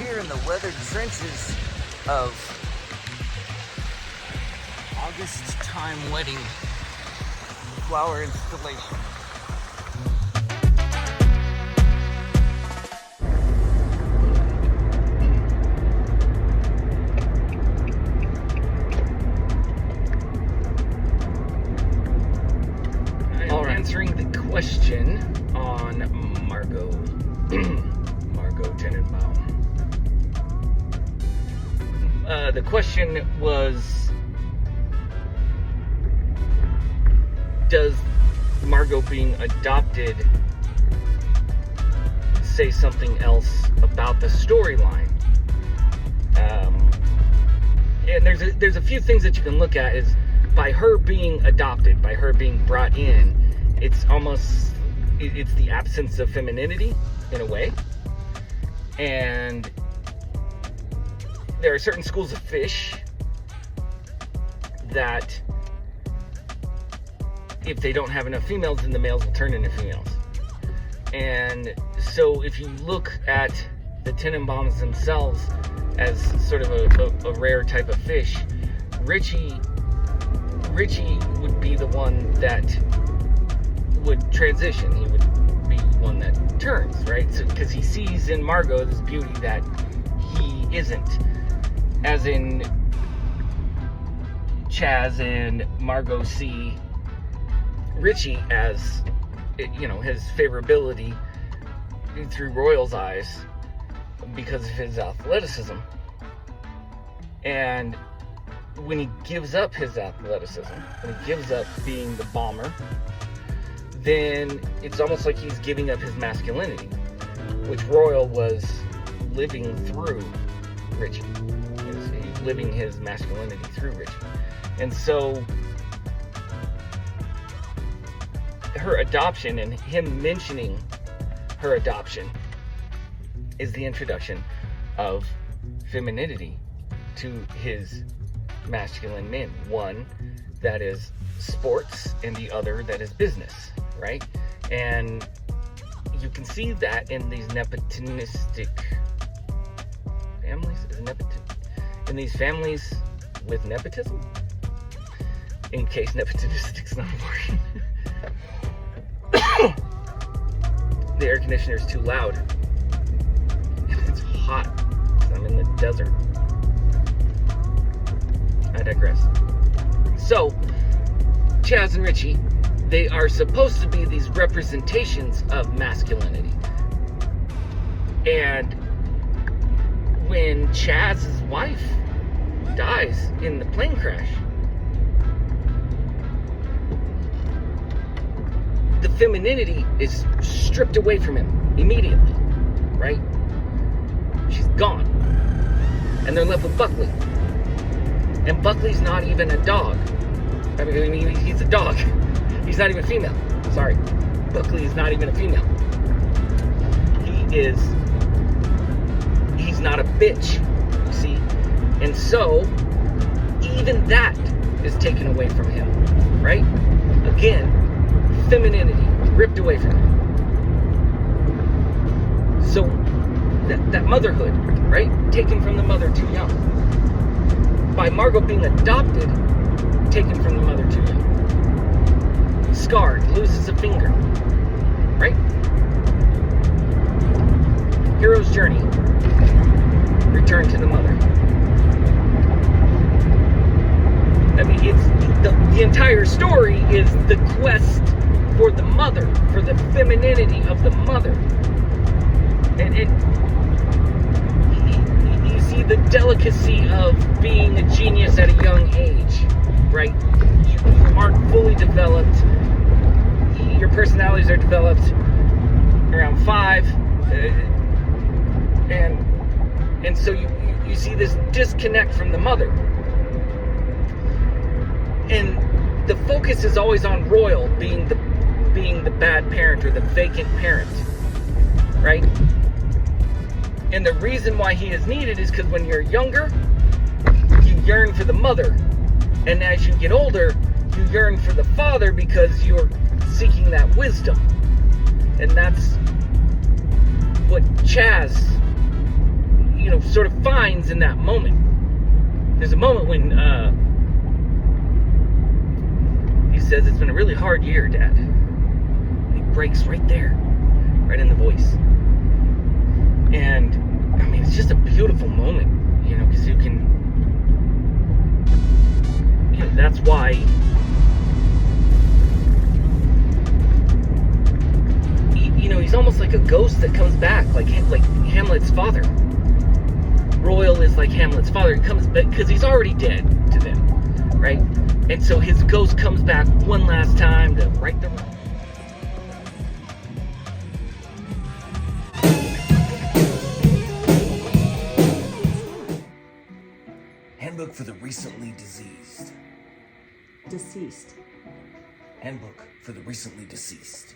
here in the weathered trenches of August time wedding flower installation. Answering the question on Margot Tenenbaum. The question was, does Margot being adopted say something else about the storyline? And there's a few things that you can look at. Is by her being adopted, by her being brought in, it's the absence of femininity in a way. And there are certain schools of fish that if they don't have enough females, then the males will turn into females. And so if you look at the Tenenbaums themselves as sort of a rare type of fish, Richie would be the one that would transition. He would be one that turns, right? So, because he sees in Margot this beauty that he isn't. As in, Chaz and Margot see Richie as, his favorability through Royal's eyes because of his athleticism. And when he gives up his athleticism, when he gives up being the bomber, then it's almost like he's giving up his masculinity, which Royal was living through Richie. He's living his masculinity through Richie. And so her adoption and him mentioning her adoption is the introduction of femininity to his masculine men. One that is sports and the other that is business, right? And you can see that in these nepotistic families. In these families with nepotism, in case nepotistic's not working. The air conditioner is too loud. It's hot. I'm in the desert. I digress. So, Chaz and Richie, they are supposed to be these representations of masculinity. And when Chaz's wife dies in the plane crash, the femininity is stripped away from him immediately, right? She's gone. And they're left with Buckley. And Buckley's not even a dog. I mean, he's a dog. He's not even female. Sorry. Buckley is not even a female. He's not a bitch, you see? And so, even that is taken away from him, right? Again, femininity ripped away from him. So, that motherhood, right? Taken from the mother too young. By Margot being adopted, taken from the mother too young. Scarred, loses a finger, right? Hero's journey, return to the mother. I mean, it's the entire story is the quest for the mother, for the femininity of the mother. And you see the delicacy of being a genius at a young age, right? You aren't fully developed. Your personalities are developed around 5, and so you see this disconnect from the mother. And the focus is always on Royal being the bad parent or the vacant parent, right? And the reason why he is needed is because when you're younger, you yearn for the mother. And as you get older, you yearn for the father because you're seeking that wisdom. And that's what Chaz, sort of finds in that moment. There's a moment when he says, "It's been a really hard year, Dad." And he breaks right there, right in the voice. And I mean, it's just a beautiful moment, because you can, that's why he's almost like a ghost that comes back, like Hamlet's father. Royal is like Hamlet's father. He comes back because he's already dead to them, right? And so his ghost comes back one last time to right the wrong. Handbook for the recently diseased. Deceased. Handbook for the recently deceased.